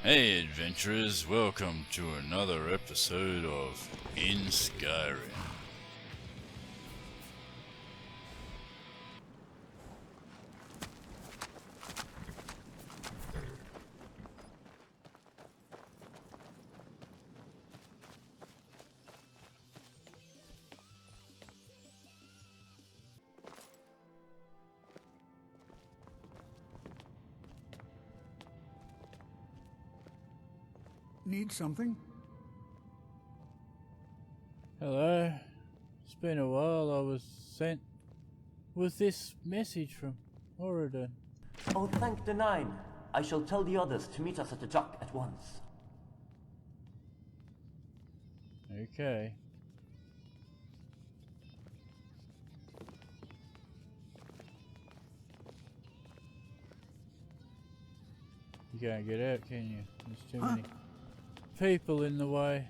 Hey adventurers, welcome to another episode of In Skyrim. Need something? Hello. It's been a while. I was sent with this message from Oregon. Oh, thank the Nine. I shall tell the others to meet us at the dock at once. Okay. You can't get out, can you? There's too many people in the way.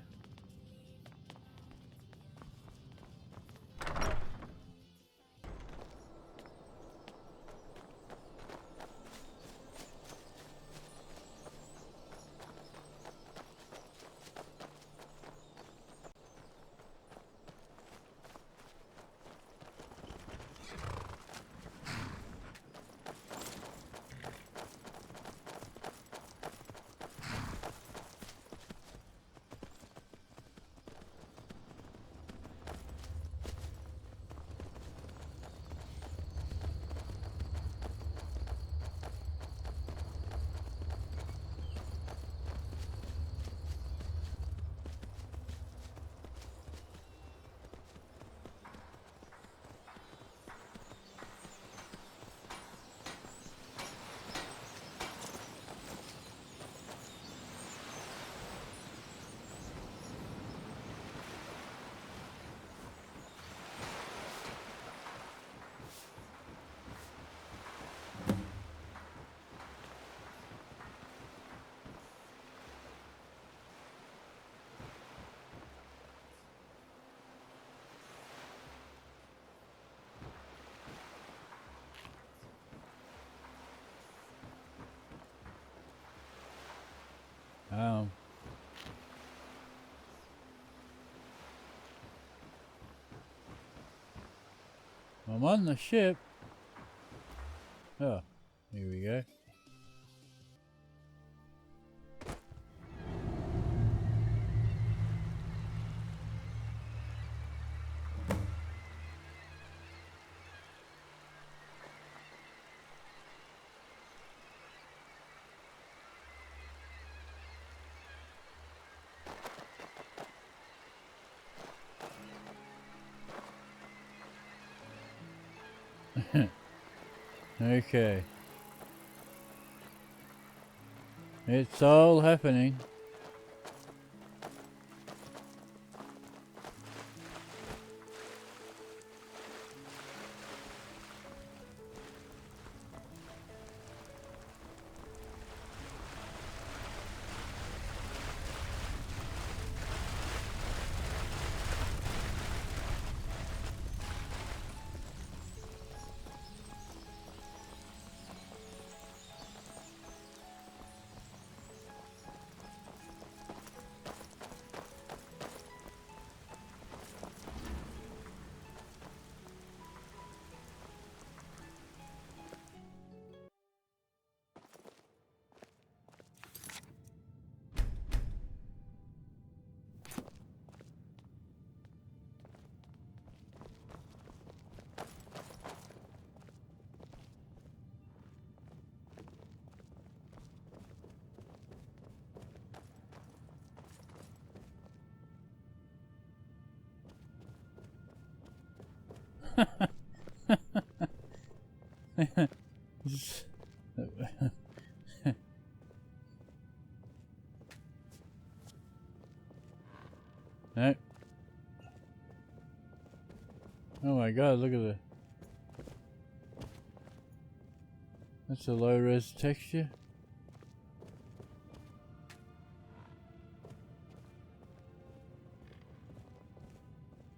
I'm on the ship. Oh, here we go. Okay. It's all happening. No. Oh my god, look at that. That's a low res texture.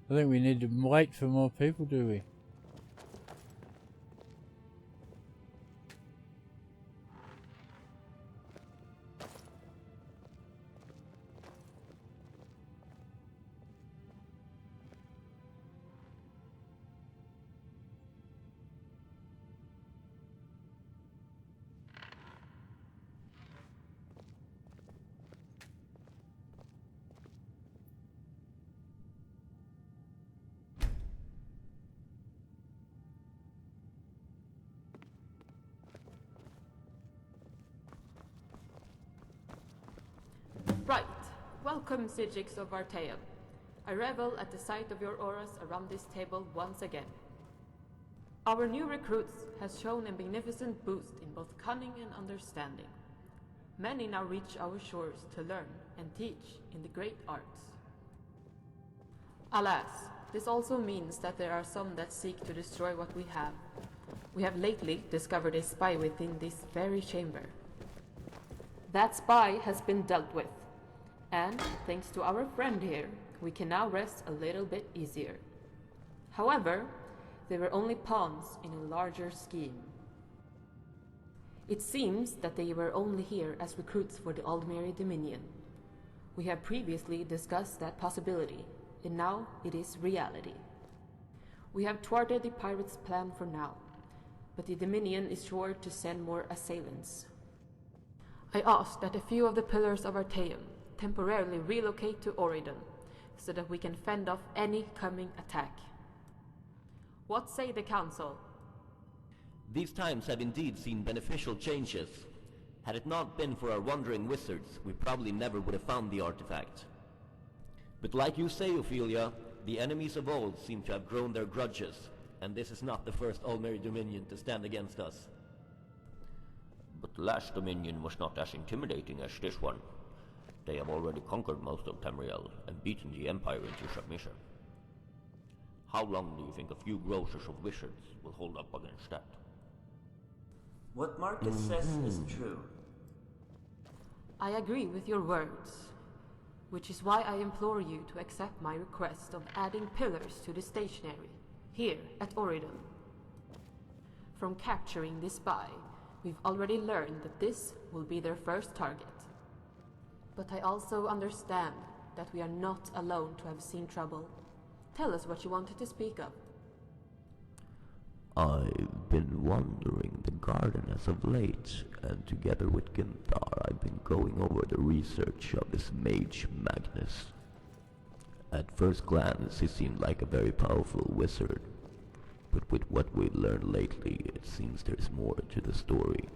I think we need to wait for more people, do we? Welcome, Sijiks of Artaeum. I revel at the sight of your auras around this table once again. Our new recruits has shown a magnificent boost in both cunning and understanding. Many now reach our shores to learn and teach in the great arts. Alas, this also means that there are some that seek to destroy what we have. We have lately discovered a spy within this very chamber. That spy has been dealt with, and thanks to our friend here, we can now rest a little bit easier. However, they were only pawns in a larger scheme. It seems that they were only here as recruits for the Armoury Dominion. We have previously discussed that possibility, and now it is reality. We have thwarted the pirates' plan for now, but the Dominion is sure to send more assailants. I asked that a few of the pillars of Artaeum temporarily relocate to Oridon, so that we can fend off any coming attack. What say the Council? These times have indeed seen beneficial changes. Had it not been for our wandering wizards, we probably never would have found the artifact. But like you say, Ophelia, the enemies of old seem to have grown their grudges, and this is not the first Armoury Dominion to stand against us. But the last Dominion was not as intimidating as this one. They have already conquered most of Tamriel and beaten the Empire into submission. How long do you think a few grocers of wizards will hold up against that? What Marcus says is true. I agree with your words, which is why I implore you to accept my request of adding pillars to the stationery, here at Oridon. From capturing this spy, we've already learned that this will be their first target. But I also understand that we are not alone to have seen trouble. Tell us what you wanted to speak of. I've been wandering the garden as of late, and together with Ginthar I've been going over the research of this mage Magnus. At first glance he seemed like a very powerful wizard, but with what we've learned lately it seems there's more to the story.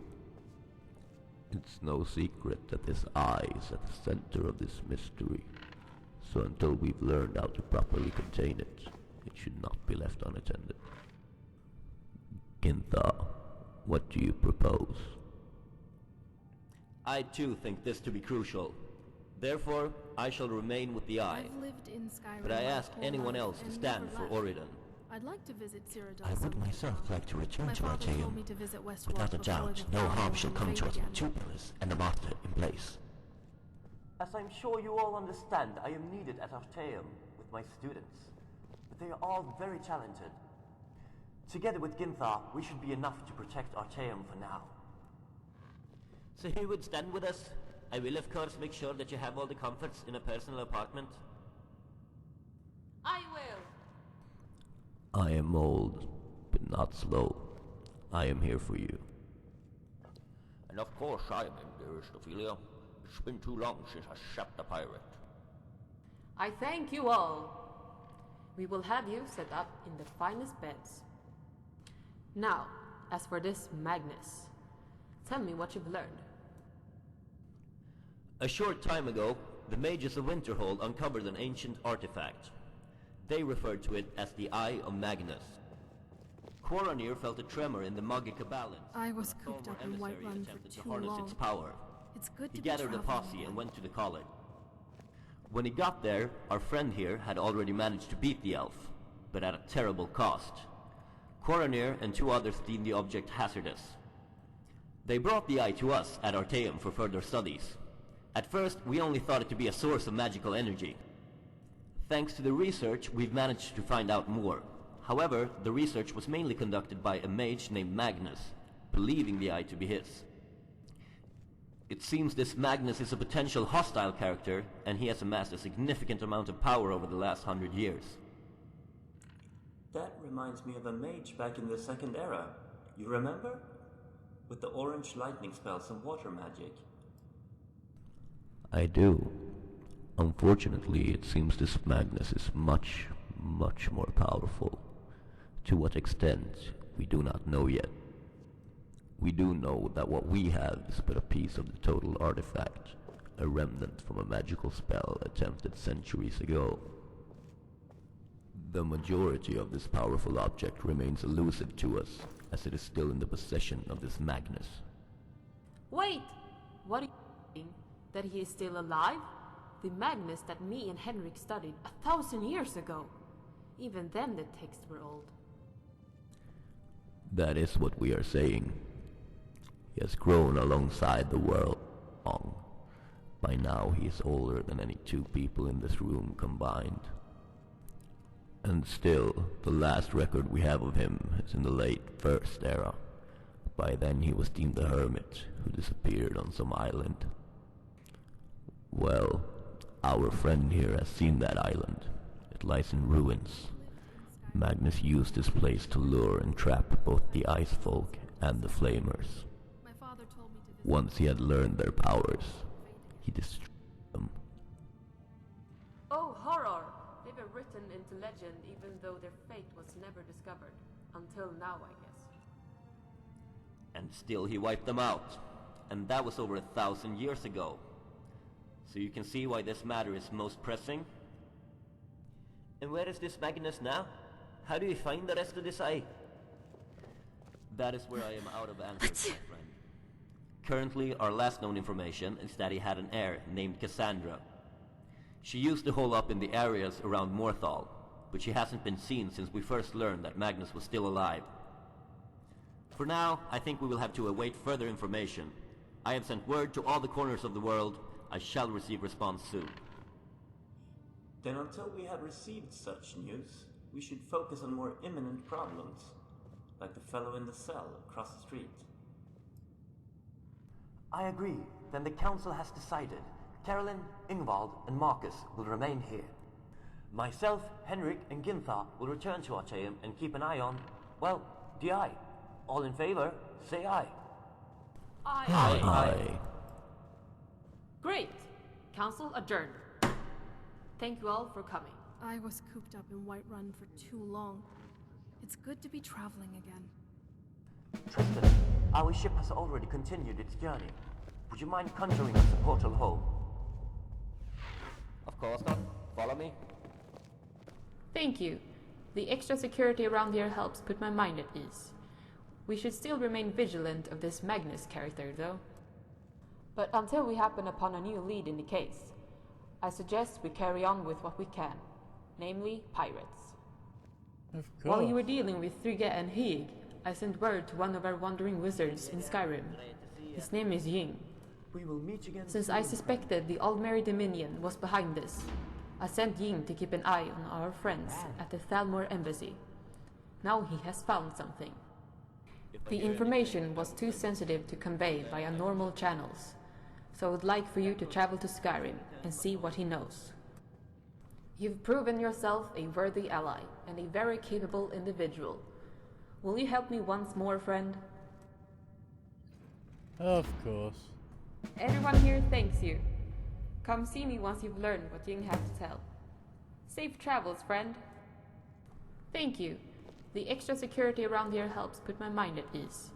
It's no secret that this eye is at the center of this mystery, so until we've learned how to properly contain it, it should not be left unattended. Ginthar, what do you propose? I too think this to be crucial. Therefore, I shall remain with the eye. I've lived in Skyrim, But I ask my whole anyone life else to and stand never for left. Oridon. I'd like to visit Hairdos. I would myself like to return My to father told Artaeum. me to visit Westward Without a before doubt, the no fall harm will shall come invade to us again. with two pillars and a martyr in place. As I'm sure you all understand, I am needed at Artaeum with my students. But they are all very talented. Together with Ginthar, we should be enough to protect Artaeum for now. So you would stand with us? I will of course make sure that you have all the comforts in a personal apartment. I will! I am old, but not slow. I am here for you. And of course I am, dearest Ophelia. It's been too long since I sapped a pirate. I thank you all. We will have you set up in the finest beds. Now, as for this Magnus, tell me what you've learned. A short time ago, the mages of Winterhold uncovered an ancient artifact. They referred to it as the Eye of Magnus. Quaranir felt a tremor in the magic balance. I was when a cooped former up in emissary Whiterun for attempted to too harness long. its power. It's good He to be gathered a traveling posse again. and went to the college. When he got there, our friend here had already managed to beat the elf, but at a terrible cost. Quaranir and two others deemed the object hazardous. They brought the eye to us at Artaeum for further studies. At first, we only thought it to be a source of magical energy. Thanks to the research, we've managed to find out more. However, the research was mainly conducted by a mage named Magnus, believing the eye to be his. It seems this Magnus is a potential hostile character, and he has amassed a significant amount of power over the last 100 years. That reminds me of a mage back in the Second Era. You remember? With the orange lightning spells and water magic. I do. Unfortunately, it seems this Magnus is much more powerful. To what extent, we do not know yet. We do know that what we have is but a piece of the total artifact, a remnant from a magical spell attempted centuries ago. The majority of this powerful object remains elusive to us, as it is still in the possession of this Magnus. Wait! What are you saying? That he is still alive? The Magnus that me and Henrik studied 1,000 years ago. Even then the texts were old. That is what we are saying. He has grown alongside the world long. By now he is older than any two people in this room combined. And still, the last record we have of him is in the late First Era. By then he was deemed a hermit who disappeared on some island. Well, our friend here has seen that island. It lies in ruins. Magnus used this place to lure and trap both the Ice Folk and the Flamers. My father told me to visit. Once he had learned their powers, he destroyed them. Oh, horror! They were written into legend even though their fate was never discovered. Until now, I guess. And still he wiped them out. And that was over 1,000 years ago. So you can see why this matter is most pressing. And where is this Magnus now? How do you find the rest of this eye? That is where I am out of answers, my friend. Currently, our last known information is that he had an heir named Cassandra. She used to hole up in the areas around Morthal, but she hasn't been seen since we first learned that Magnus was still alive. For now, I think we will have to await further information. I have sent word to all the corners of the world. I shall receive response soon. Then until we have received such news, we should focus on more imminent problems, like the fellow in the cell across the street. I agree. Then the council has decided. Carolyn, Ingvald, and Marcus will remain here. Myself, Henrik, and Ginthar will return to Artaeum and keep an eye on, well, the eye. All in favor, say aye. Aye. Aye. Great! Council adjourned. Thank you all for coming. I was cooped up in Whiterun for too long. It's good to be traveling again. Tristan, our ship has already continued its journey. Would you mind conjuring us a portal home? Of course not. Follow me. Thank you. The extra security around here helps put my mind at ease. We should still remain vigilant of this Magnus character, though. But until we happen upon a new lead in the case, I suggest we carry on with what we can, namely pirates. Of course. While you were dealing with Frigga and Hig, I sent word to one of our wandering wizards in Skyrim. His name is Ying. We will meet again Since soon. I suspected the Aldmeri Dominion was behind this, I sent Ying to keep an eye on our friends at the Thalmor Embassy. Now he has found something. The information was too sensitive to convey via normal channels, so I would like for you to travel to Skyrim and see what he knows. You've proven yourself a worthy ally and a very capable individual. Will you help me once more, friend? Of course. Everyone here thanks you. Come see me once you've learned what Ying has to tell. Safe travels, friend. Thank you. The extra security around here helps put my mind at ease.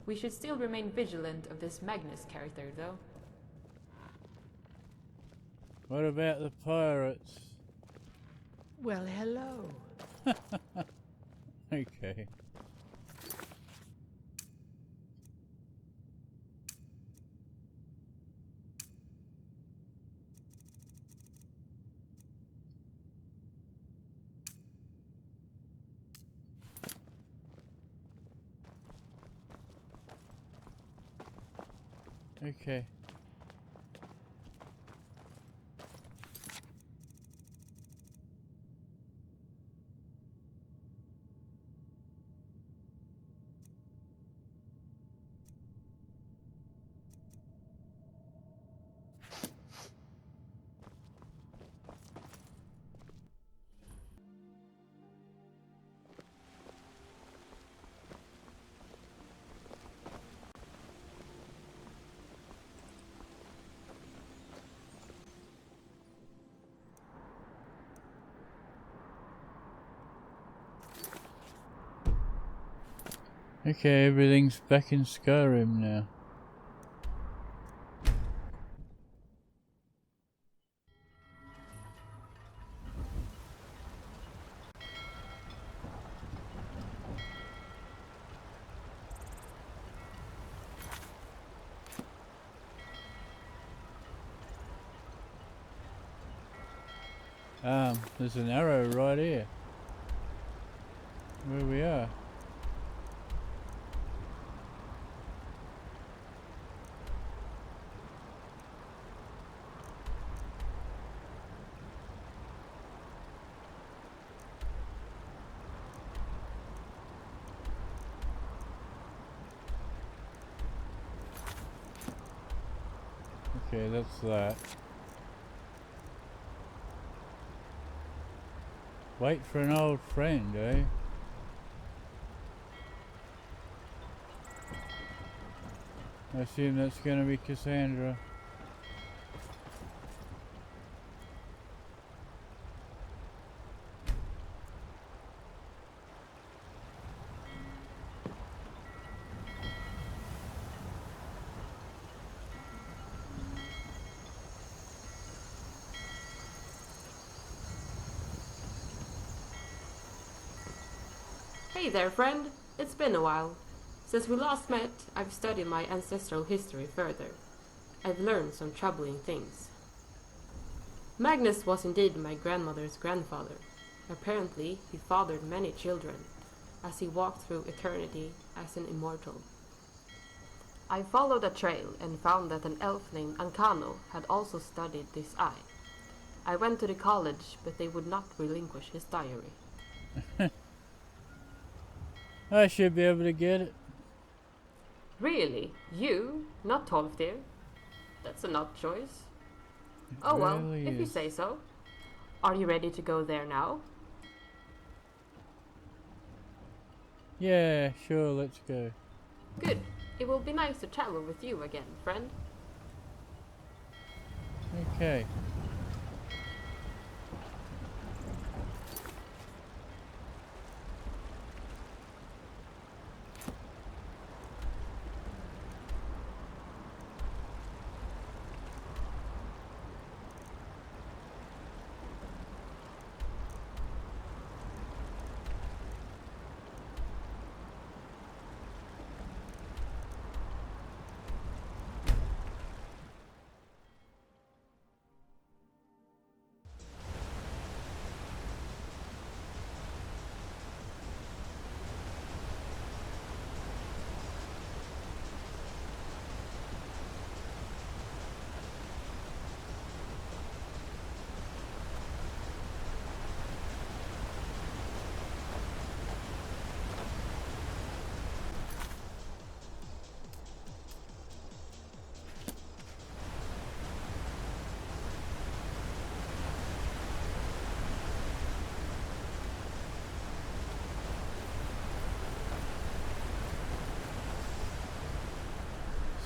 We should still remain vigilant of this Magnus character, though. What about the pirates? Well, hello. Okay. Okay. Okay, everything's back in Skyrim now. There's an arrow right here. Where we are. Okay, that's that. Wait for an old friend, eh? I assume that's gonna be Cassandra. Hey there, friend. It's been a while. Since we last met, I've studied my ancestral history further. I've learned some troubling things. Magnus was indeed my grandmother's grandfather. Apparently, he fathered many children, as he walked through eternity as an immortal. I followed a trail and found that an elf named Ancano had also studied this eye. I went to the college, but they would not relinquish his diary. I should be able to get it. Really? You? Not Tolfdir? That's an odd choice. Oh It well, really if you is. say so. Are you ready to go there now? Yeah, sure, let's go. Good. It will be nice to travel with you again, friend. Okay.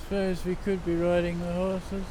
Suppose we could be riding the horses.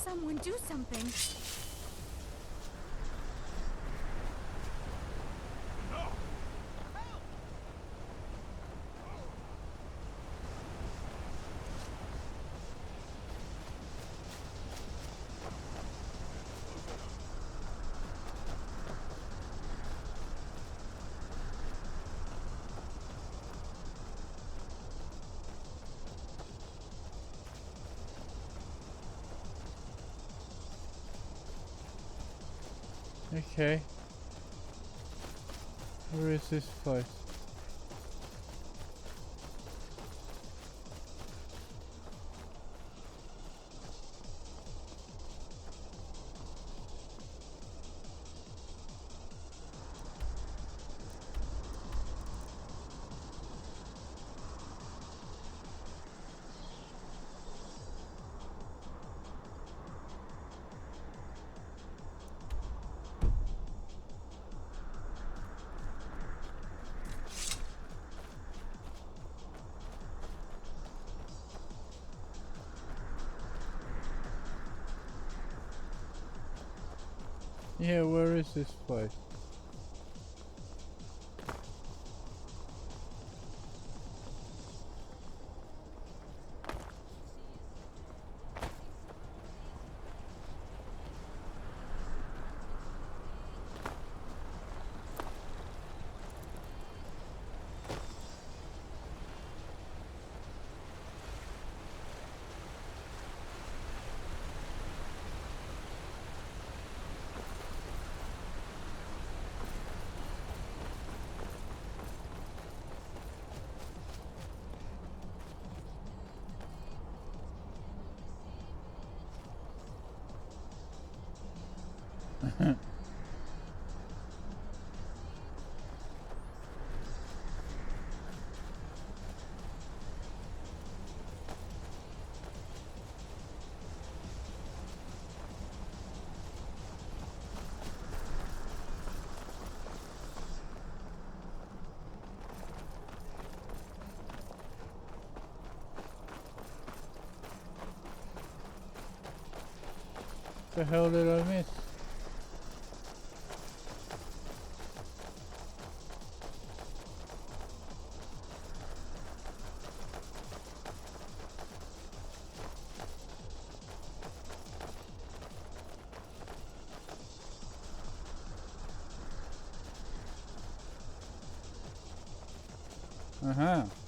Someone do something. Okay. Where is this place? Yeah, where is this place? The hell did I miss? Uh-huh.